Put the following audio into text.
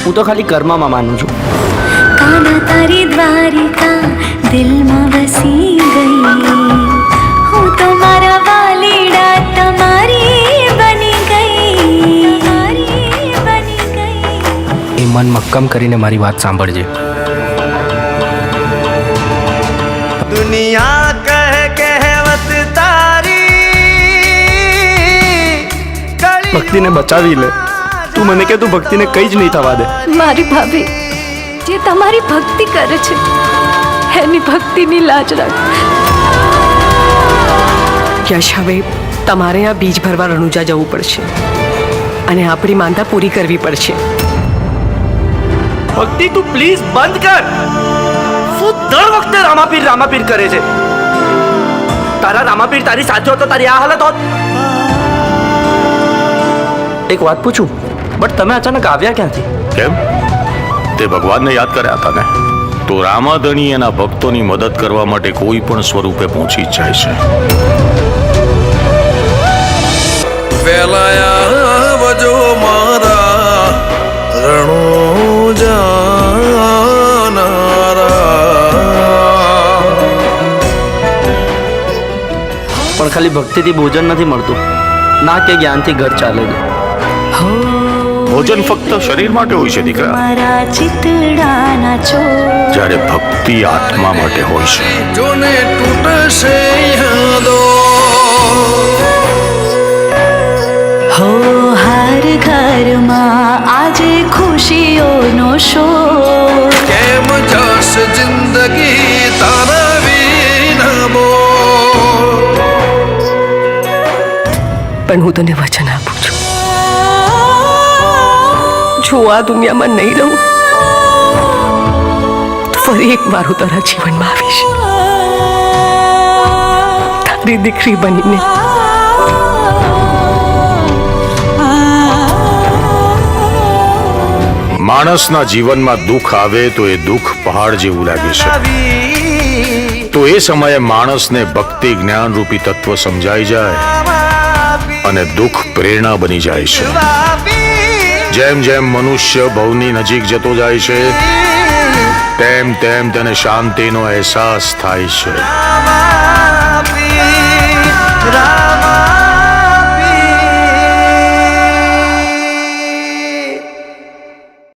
હું તો ખાલી કર્મમાં માનું છું. કાના તારી દ્વારિકા દિલમાં વસી ગઈ, હું તો મારા વાલીડા તમારી બની ગઈ. એ મન મક્કમ કરીને મારી વાત સાંભળજે. દુનિયા કહે કહેવત તારી, ભક્તિને બચાવી લે. તું મને કે તું ભક્તિને કંઈ જ નહીં થવા દે. મારી ભાભી જે તમારી ભક્તિ કરે છે એની ભક્તિની લાજ રાખ. યશ, હવે તમારે આ બીજ ભરવા રણુજા જવું પડશે અને આપણી માંદા પૂરી કરવી પડશે. ભક્તિ તું પ્લીઝ બંધ કર. શું દર વખતે રામાપીર કરે છે? તારા રામાપીર તારી સાથે હોત તો તારી આ હાલત હોત. એક વાત પૂછું, બટ તમે અચાનક આવ્યા ક્યાંથી? કેમ? તે ભગવાનને યાદ કર્યા હતા ને? તો રામાધણી એના ભક્તોની મદદ કરવા માટે કોઈ પણ સ્વરૂપે પહોંચી જ જાય છે. વેલાયા વજો મારા રણુજાનારા. પણ ખાલી ભક્તિથી ભોજન નથી મળતું, ના કે જ્ઞાનથી ઘર ચાલે છે. ભોજન ફક્ત શરીર માટે હોય છે દીકરા, મારા ચિતડાના છો જ્યારે ભક્તિ આત્મા માટે હોય છે. જોને તૂટશે યાદો, હો હર ઘરમાં આજે ખુશીઓનો શોર. કેમ જશે જિંદગી તારા વિના બોલ. પણ હું તને વચન આપું છું, જો આ દુનિયામાં નહીં રહું તો ફરી એક વાર હું તારા જીવનમાં આવીશ, તારી દીકરી બનીને. માણસના જીવનમાં દુઃખ આવે તો એ દુઃખ પહાડ જેવું લાગે છે. તો એ સમયે માણસને ભક્તિ જ્ઞાન રૂપી તત્વ સમજાઈ જાય અને દુઃખ પ્રેરણા બની જાય છે. જેમ જેમ મનુષ્ય ભવની નજીક જતો જાય છે તેમ તેમ તેને શાંતિનો અહેસાસ થાય છે.